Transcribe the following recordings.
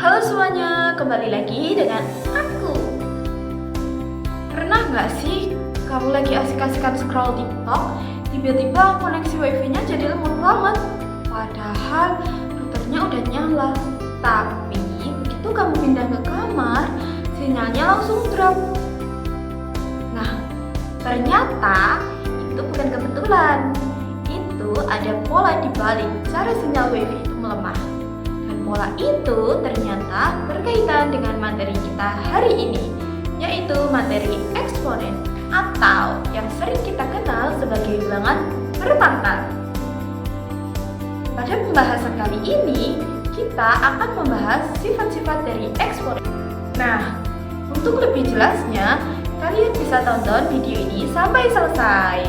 Halo semuanya, kembali lagi dengan aku. Pernah nggak sih kamu lagi asik-asikan scroll TikTok, tiba-tiba koneksi wifi-nya jadi lemot banget, padahal routernya udah nyala. Tapi begitu kamu pindah ke kamar, sinyalnya langsung drop. Nah, ternyata itu bukan kebetulan. Itu ada pola di balik cara sinyal wifi itu melemah. Pola itu ternyata berkaitan dengan materi kita hari ini, yaitu materi eksponen atau yang sering kita kenal sebagai bilangan berpangkat. Pada pembahasan kali ini, kita akan membahas sifat-sifat dari eksponen. Nah, untuk lebih jelasnya, kalian bisa tonton video ini sampai selesai.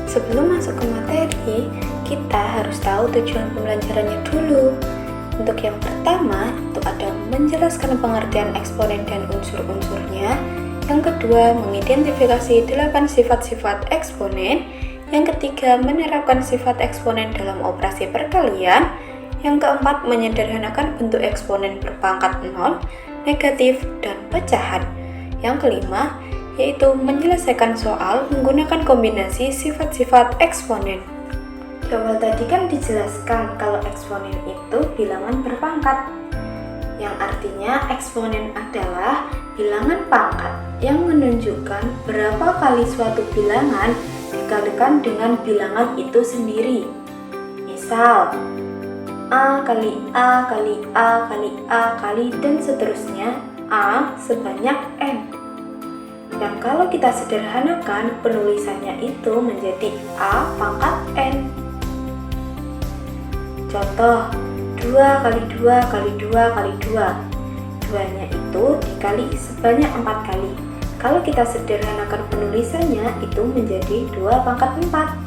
Sebelum masuk ke materi, kita harus tahu tujuan pembelajarannya dulu. Untuk yang pertama, itu ada menjelaskan pengertian eksponen dan unsur-unsurnya. Yang kedua, mengidentifikasi 8 sifat-sifat eksponen. Yang ketiga, menerapkan sifat eksponen dalam operasi perkalian. Yang keempat, menyederhanakan bentuk eksponen berpangkat 0, negatif, dan pecahan. Yang kelima, yaitu menyelesaikan soal menggunakan kombinasi sifat-sifat eksponen. Di awal tadi kan dijelaskan kalau eksponen itu bilangan berpangkat, yang artinya eksponen adalah bilangan pangkat yang menunjukkan berapa kali suatu bilangan dikalikan dengan bilangan itu sendiri. Misal, A kali A kali A kali A kali dan seterusnya, A sebanyak N. Dan kalau kita sederhanakan, penulisannya itu menjadi A pangkat N. Contoh, 2 kali 2 kali 2 kali 2. 2-nya itu dikali sebanyak 4 kali. Kalau kita sederhanakan penulisannya, itu menjadi 2 pangkat 4.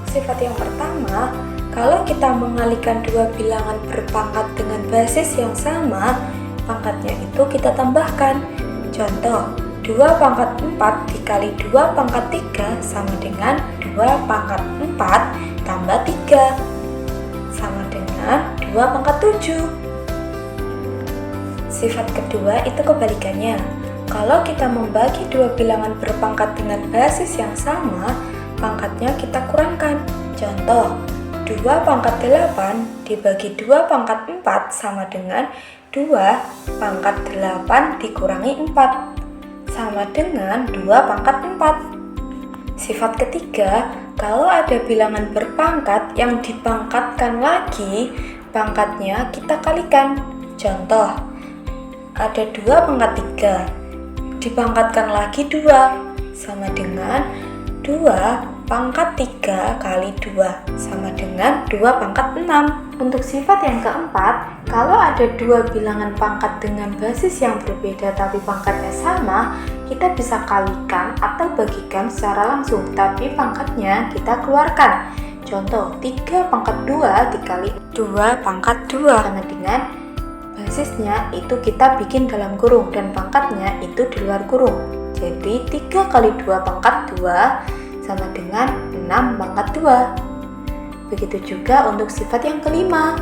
Sifat yang pertama, kalau kita mengalihkan dua bilangan berpangkat dengan basis yang sama, pangkatnya itu kita tambahkan. Contoh, 2 pangkat 4 dikali 2 pangkat 3 sama dengan 2 pangkat 4 tambah 3 sama dengan 2 pangkat 7. Sifat kedua itu kebalikannya. Kalau kita membagi dua bilangan berpangkat dengan basis yang sama, pangkatnya kita kurangkan. Contoh, 2 pangkat 8 dibagi 2 pangkat 4 sama dengan 2 pangkat 8 dikurangi 4 sama dengan 2 pangkat 4. Sifat ketiga, kalau ada bilangan berpangkat yang dipangkatkan lagi, pangkatnya kita kalikan. Contoh, ada 2 pangkat 3, dipangkatkan lagi 2, sama dengan 2 pangkat 3 kali 2, sama dengan 2 pangkat 6. Untuk sifat yang keempat, kalau ada dua bilangan pangkat dengan basis yang berbeda tapi pangkatnya sama, kita bisa kalikan atau bagikan secara langsung, tapi pangkatnya kita keluarkan. Contoh, 3 pangkat 2 dikali 2 pangkat 2 sama dengan basisnya itu kita bikin dalam kurung dan pangkatnya itu di luar kurung. Jadi 3 kali 2 pangkat 2 sama dengan 6 pangkat 2. Begitu juga untuk sifat yang kelima.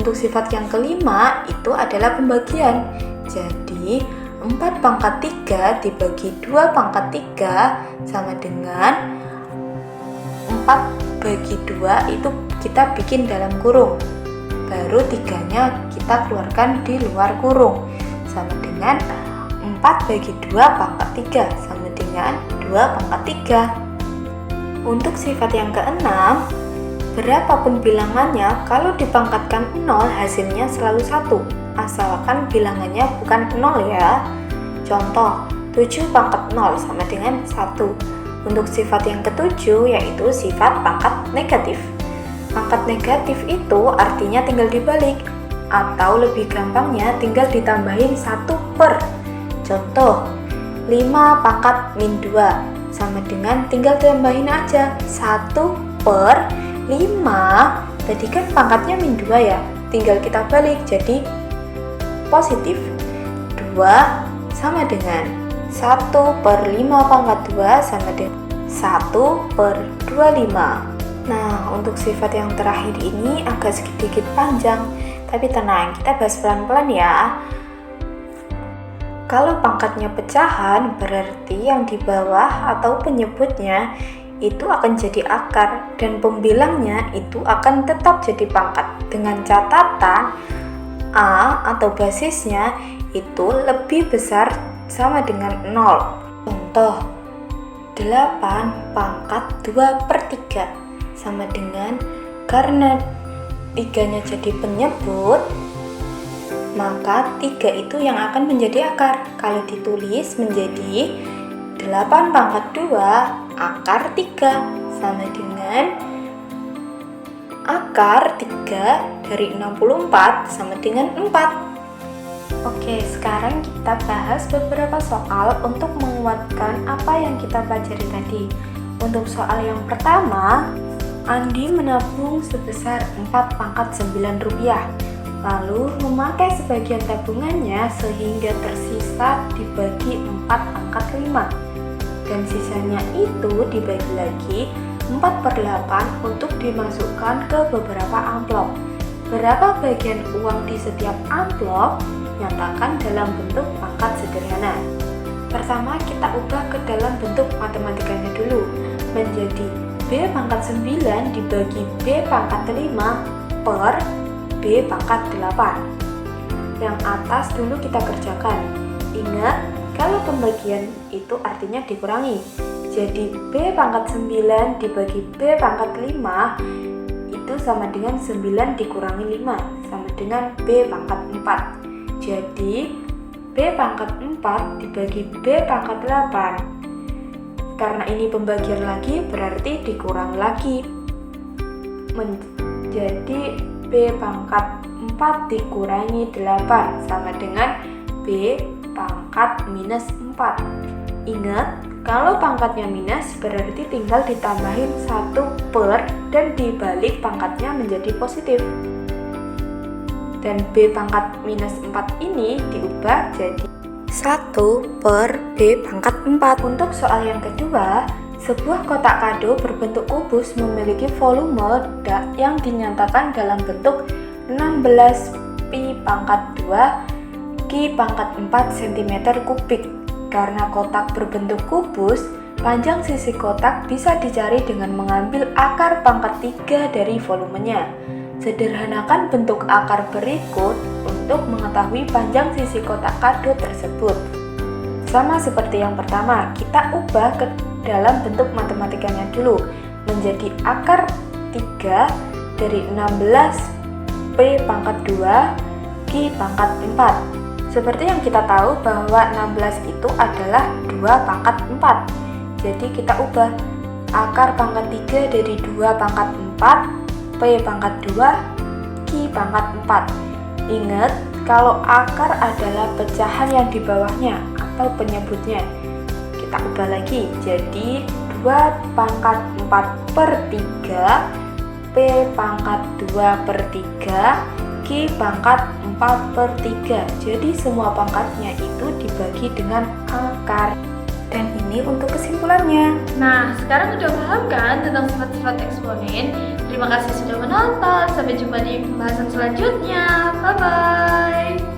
Untuk sifat yang kelima itu adalah pembagian. Jadi 4 pangkat 3 dibagi 2 pangkat 3 sama dengan 4 bagi 2 itu kita bikin dalam kurung. Baru 3-nya kita keluarkan di luar kurung. Sama dengan 4 bagi 2 pangkat 3 sama dengan 2 pangkat 3. Untuk sifat yang keenam, berapapun bilangannya, kalau dipangkatkan 0 hasilnya selalu 1, asalkan bilangannya bukan 0 ya. Contoh, 7 pangkat 0 sama dengan 1. Untuk sifat yang ketujuh yaitu sifat pangkat negatif. Pangkat negatif itu artinya tinggal dibalik, atau lebih gampangnya tinggal ditambahin 1 per. Contoh, 5 pangkat min 2 sama dengan tinggal tambahin aja 1 per 5. Tadi kan pangkatnya min 2 ya, tinggal kita balik jadi positif. 2 sama dengan 1 per 5 pangkat 2 sama dengan 1 per 25. Nah, untuk sifat yang terakhir ini agak sedikit panjang. Tapi tenang, kita bahas pelan-pelan ya. Kalau pangkatnya pecahan, berarti yang di bawah atau penyebutnya itu akan jadi akar dan pembilangnya itu akan tetap jadi pangkat dengan catatan A atau basisnya itu lebih besar sama dengan 0. Contoh, 8 pangkat 2/3 sama dengan, karena 3-nya jadi penyebut, maka 3 itu yang akan menjadi akar. Kalau ditulis menjadi 8 pangkat 2 akar 3 sama dengan akar 3 dari 64 sama dengan 4. Oke, sekarang kita bahas beberapa soal untuk menguatkan apa yang kita pelajari tadi. Untuk soal yang pertama, Andi menabung sebesar 4 pangkat 9 rupiah, lalu memakai sebagian tabungannya sehingga tersisa dibagi 4 pangkat 5. Dan sisanya itu dibagi lagi 4/8 untuk dimasukkan ke beberapa amplop. Berapa bagian uang di setiap amplop? Nyatakan dalam bentuk pangkat sederhana. Pertama kita ubah ke dalam bentuk matematikanya dulu, menjadi B pangkat 9 dibagi B pangkat 5 per B pangkat 8. Yang atas dulu kita kerjakan. Ingat, kalau pembagian itu artinya dikurangi. Jadi B pangkat 9 dibagi B pangkat 5 itu sama dengan 9 dikurangi 5 sama dengan B pangkat 4. Jadi B pangkat 4 dibagi B pangkat 8. Karena ini pembagian lagi berarti dikurang lagi. Menjadi B pangkat 4 dikurangi 8 sama dengan B pangkat minus 4. Ingat, kalau pangkatnya minus berarti tinggal ditambahin 1 per dan dibalik pangkatnya menjadi positif. Dan B pangkat minus 4 ini diubah jadi 1 per B pangkat 4. Untuk soal yang kedua, sebuah kotak kado berbentuk kubus memiliki volume yang dinyatakan dalam bentuk 16 pi pangkat 2 Ki pangkat 4 cm kubik. Karena kotak berbentuk kubus, panjang sisi kotak bisa dicari dengan mengambil akar pangkat 3 dari volumenya. Sederhanakan bentuk akar berikut untuk mengetahui panjang sisi kotak kado tersebut. Sama seperti yang pertama, kita ubah ke dalam bentuk matematikanya dulu, menjadi akar 3 dari 16 P pangkat 2 Ki pangkat 4. Seperti yang kita tahu bahwa 16 itu adalah 2 pangkat 4. Jadi kita ubah akar pangkat 3 dari 2 pangkat 4 P pangkat 2 Ki pangkat 4. Ingat, kalau akar adalah pecahan yang di bawahnya atau penyebutnya. Kita ubah lagi, jadi 2 pangkat 4/3 P pangkat 2/3 Ki pangkat 4/3. Jadi semua pangkatnya itu dibagi dengan akar. Dan ini untuk kesimpulannya. Nah, sekarang udah paham kan tentang sifat-sifat eksponen? Terima kasih sudah menonton. Sampai jumpa di pembahasan selanjutnya. Bye-bye.